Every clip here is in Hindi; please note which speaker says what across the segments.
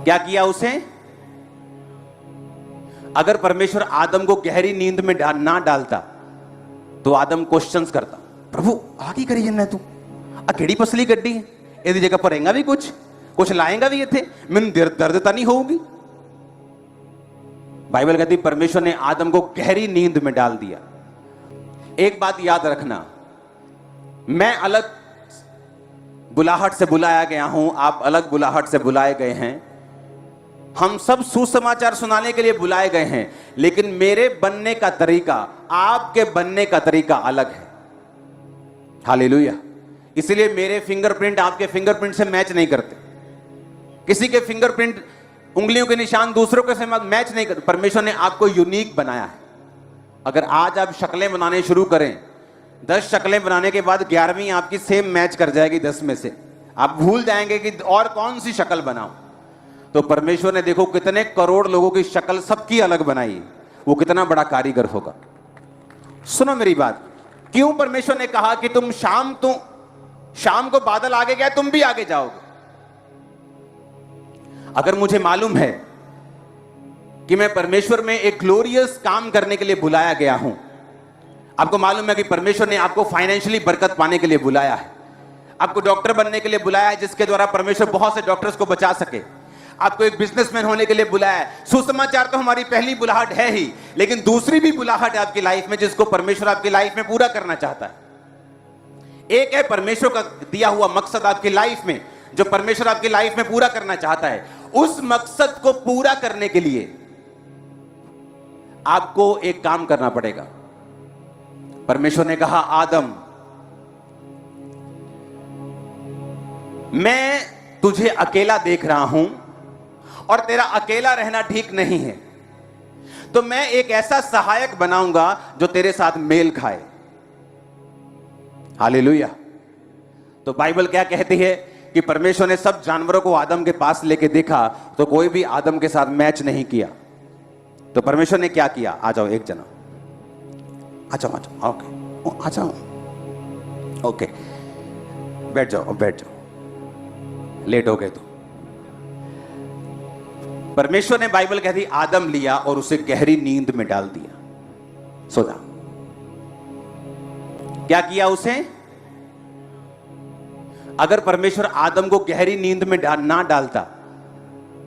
Speaker 1: क्या किया उसे? अगर परमेश्वर आदम को गहरी नींद में ना डालता तो आदम क्वेश्चंस करता, प्रभु आ की करी जन्ना तू अकेड़ी पसली गड्डी है, ਇਹਦੀ जगह परेगा भी कुछ लाएगा भी इथे, मैंने दर्दता नहीं होगी। बाइबल कहती परमेश्वर ने आदम को गहरी नींद में डाल दिया। एक बात याद रखना, मैं अलग बुलाहट से बुलाया गया हूं, आप अलग बुलाहट से बुलाए गए हैं, हम सब सुसमाचार सुनाने के लिए बुलाए गए हैं, लेकिन मेरे बनने का तरीका आपके बनने का तरीका अलग है। हालेलुया। इसलिए मेरे फिंगरप्रिंट आपके फिंगरप्रिंट से मैच नहीं करते, किसी के फिंगरप्रिंट उंगलियों के निशान दूसरों के से मैच नहीं करते। परमेश्वर ने आपको यूनिक बनाया है। अगर आज आप शक्लें बनाने शुरू करें, 10 शक्लें बनाने के बाद 11वीं आपकी सेम मैच कर जाएगी 10 में से, आप भूल जाएंगे कि और कौन सी शक्ल बनाऊं। तो परमेश्वर ने देखो कितने करोड़ लोगों की शक्ल सबकी अलग बनाई, वो कितना बड़ा कारीगर होगा। सुनो मेरी बात, क्यों परमेश्वर ने कहा कि तुम शाम को बादल आगे गया तुम भी आगे जाओगे? अगर मुझे मालूम है कि मैं परमेश्वर में एक ग्लोरियस काम करने के लिए बुलाया गया हूं, आपको मालूम है कि परमेश्वर ने आपको फाइनेंशियली बरकत पाने के लिए बुलाया है, आपको डॉक्टर बनने के लिए बुलाया है जिसके द्वारा परमेश्वर बहुत से डॉक्टर्स को बचा सके, आपको एक बिजनेसमैन होने के लिए बुलाया है। सुसमाचार तो हमारी पहली बुलाहट है ही, लेकिन दूसरी भी बुलाहट है आपकी लाइफ में जिसको परमेश्वर आपकी लाइफ में पूरा करना चाहता है। एक है परमेश्वर का दिया हुआ मकसद आपकी लाइफ में, जो परमेश्वर आपकी लाइफ में पूरा करना चाहता है। उस मकसद को पूरा करने के लिए आपको एक काम करना पड़ेगा। परमेश्वर ने कहा आदम, मैं तुझे अकेला देख रहा हूं और तेरा अकेला रहना ठीक नहीं है, तो मैं एक ऐसा सहायक बनाऊंगा जो तेरे साथ मेल खाए। हालेलुया। तो बाइबल क्या कहती है कि परमेश्वर ने सब जानवरों को आदम के पास लेके देखा तो कोई भी आदम के साथ मैच नहीं किया। तो परमेश्वर ने क्या किया? आ जाओ एक जना, आ जाओ ओके, आ जाओ ओके, बैठ जाओ, लेट हो गए तो। परमेश्वर ने, बाइबल कहती आदम लिया और उसे गहरी नींद में डाल दिया। सो जा। क्या किया उसे? अगर परमेश्वर आदम को गहरी नींद में ना डालता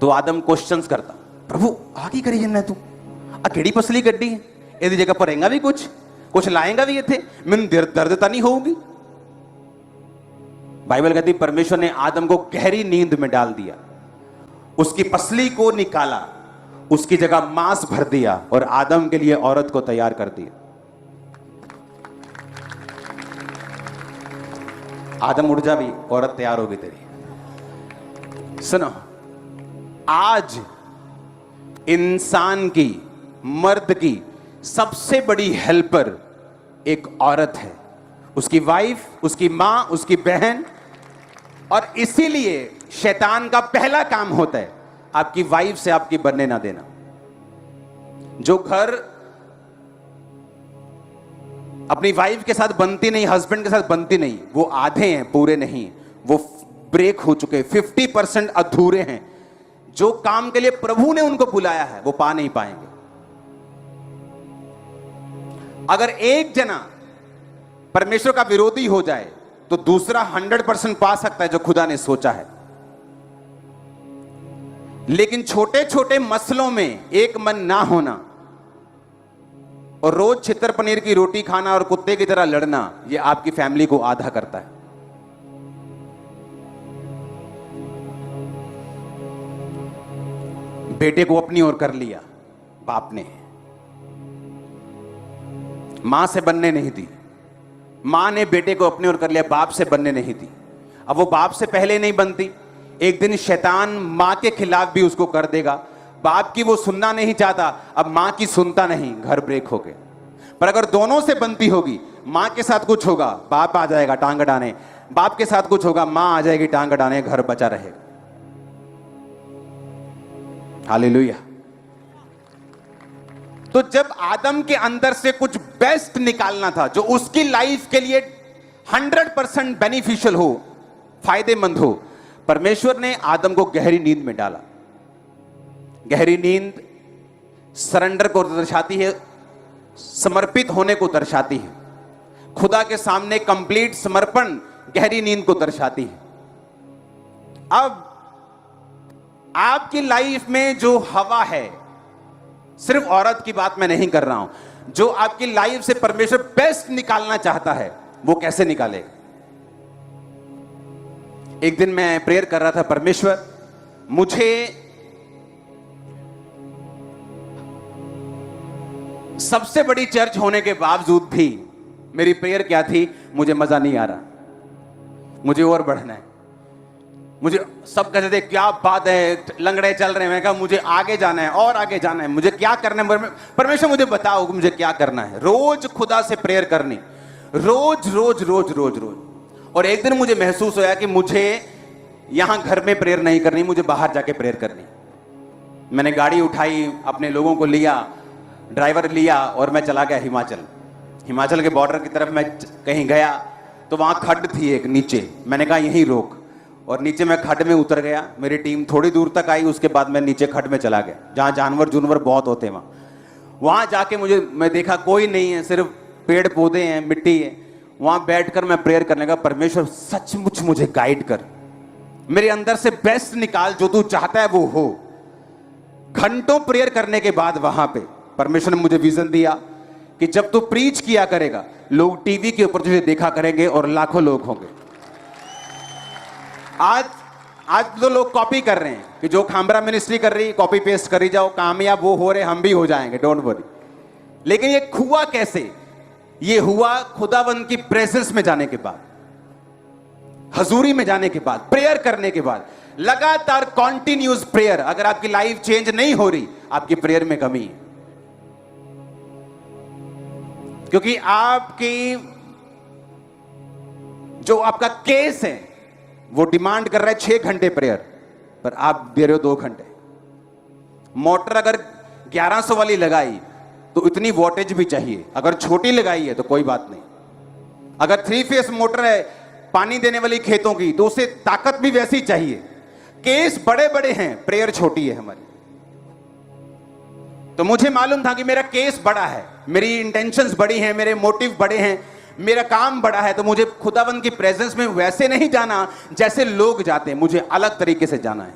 Speaker 1: तो आदम क्वेश्चंस करता, प्रभु आ की करी जन्ना तू अकेड़ी पसली गड्डी है, ਇਹਦੀ जगह परेगा भी कुछ लाएगा भी इथे, मैंने दर्दता नहीं होगी। बाइबल कहती परमेश्वर ने आदम को गहरी नींद में डाल दिया, उसकी पसली को निकाला, उसकी जगह मांस भर दिया और आदम के लिए औरत को तैयार कर दिया। आदम उठ जा भी, औरत तैयार होगी तेरी। सुनो, आज इंसान की, मर्द की सबसे बड़ी हेल्पर एक औरत है, उसकी वाइफ, उसकी मां, उसकी बहन। और इसीलिए शैतान का पहला काम होता है आपकी वाइफ से आपकी बनने ना देना। जो घर अपनी वाइफ के साथ बनती नहीं, हस्बैंड के साथ बनती नहीं, वो आधे हैं, पूरे नहीं, वो ब्रेक हो चुके, 50% अधूरे हैं। जो काम के लिए प्रभु ने उनको बुलाया है वो पा नहीं पाएंगे। अगर एक जना परमेश्वर का विरोधी हो जाए तो दूसरा 100% पा सकता है जो खुदा ने सोचा है। लेकिन छोटे छोटे मसलों में एक मन ना होना और रोज छितर पनीर की रोटी खाना और कुत्ते की तरह लड़ना, यह आपकी फैमिली को आधा करता है। बेटे को अपनी ओर कर लिया बाप ने, मां से बनने नहीं दी, मां ने बेटे को अपनी ओर कर लिया, बाप से बनने नहीं दी। अब वो बाप से पहले नहीं बनती, एक दिन शैतान मां के खिलाफ भी उसको कर देगा। बाप की वो सुनना नहीं चाहता, अब मां की सुनता नहीं, घर ब्रेक हो गए। पर अगर दोनों से बनती होगी, मां के साथ कुछ होगा बाप आ जाएगा टांग अड़ाने, बाप के साथ कुछ होगा मां आ जाएगी टांग अड़ाने, घर बचा रहेगा। हालेलुया। तो जब आदम के अंदर से कुछ बेस्ट निकालना था जो उसकी लाइफ के लिए 100% बेनिफिशियल हो, फायदेमंद हो, परमेश्वर ने आदम को गहरी नींद में डाला। गहरी नींद सरेंडर को दर्शाती है, समर्पित होने को दर्शाती है। खुदा के सामने कंप्लीट समर्पण गहरी नींद को दर्शाती है। अब आपकी लाइफ में जो हवा है, सिर्फ औरत की बात मैं नहीं कर रहा हूं, जो आपकी लाइफ से परमेश्वर बेस्ट निकालना चाहता है, वो कैसे निकालेगा? एक दिन मैं प्रेयर कर रहा था, परमेश्वर मुझे सबसे बड़ी चर्च होने के बावजूद भी मेरी प्रेयर क्या थी? मुझे मजा नहीं आ रहा, मुझे और बढ़ना है। मुझे सब कहते थे क्या बात है, लंगड़े चल रहे हैं। मैं कहा मुझे आगे जाना है और आगे जाना है, मुझे क्या करना है? परमेश्वर मुझे बताओ मुझे क्या करना है। रोज खुदा से प्रेयर करनी, रोज रोज रोज रोज रोज। और एक दिन मुझे महसूस होया कि मुझे यहां घर में प्रेयर नहीं करनी, मुझे बाहर जाके प्रेयर करनी। मैंने गाड़ी उठाई, अपने लोगों को लिया, ड्राइवर लिया और मैं चला गया हिमाचल के बॉर्डर की तरफ। मैं कहीं गया तो वहां खड्ड थी एक नीचे, मैंने कहा यहीं रोक, और नीचे मैं खड्ड में उतर गया। मेरी टीम थोड़ी दूर तक आई, उसके बाद मैं नीचे खड्ड में चला गया जहां जानवर बहुत होते हैं। वहां जाके मैं देखा कोई नहीं है, सिर्फ पेड़ पौधे हैं, मिट्टी है। वहां बैठकर मैं प्रेयर करने का, परमेश्वर सचमुच मुझे गाइड कर, मेरे अंदर से बेस्ट निकाल, जो तू चाहता है वो हो। घंटों प्रेयर करने के बाद वहां पे परमेश्वर ने मुझे विजन दिया कि जब तू प्रीच किया करेगा, लोग टीवी के ऊपर तुझे देखा करेंगे और लाखों लोग होंगे। आज तो लोग कॉपी कर रहे हैं कि जो खामरा मिनिस्ट्री कर रही, कॉपी पेस्ट करी जाओ, कामयाब वो हो रहे, हम भी हो जाएंगे, डोंट वरी। लेकिन ये हुआ कैसे? ये हुआ खुदावंद की प्रेजेंस में जाने के बाद, हजूरी में जाने के बाद, प्रेयर करने के बाद, लगातार कॉन्टिन्यूस प्रेयर। अगर आपकी लाइफ चेंज नहीं हो रही, आपकी प्रेयर में कमी है, क्योंकि आपकी जो आपका केस है वो डिमांड कर रहा है 6 घंटे प्रेयर, पर आप दे रहे हो 2 घंटे। मोटर अगर 1100 वाली लगाई तो इतनी वोल्टेज भी चाहिए, अगर छोटी लगाई है तो कोई बात नहीं। अगर 3 फेस मोटर है पानी देने वाली खेतों की, तो उसे ताकत भी वैसी चाहिए। केस बड़े बड़े हैं, प्रेयर छोटी है हमारी। तो मुझे मालूम था कि मेरा केस बड़ा है, मेरी इंटेंशंस बड़ी हैं, मेरे मोटिव बड़े हैं, मेरा काम बड़ा है। तो मुझे खुदावंद की प्रेजेंस में वैसे नहीं जाना जैसे लोग जाते हैं, मुझे अलग तरीके से जाना है।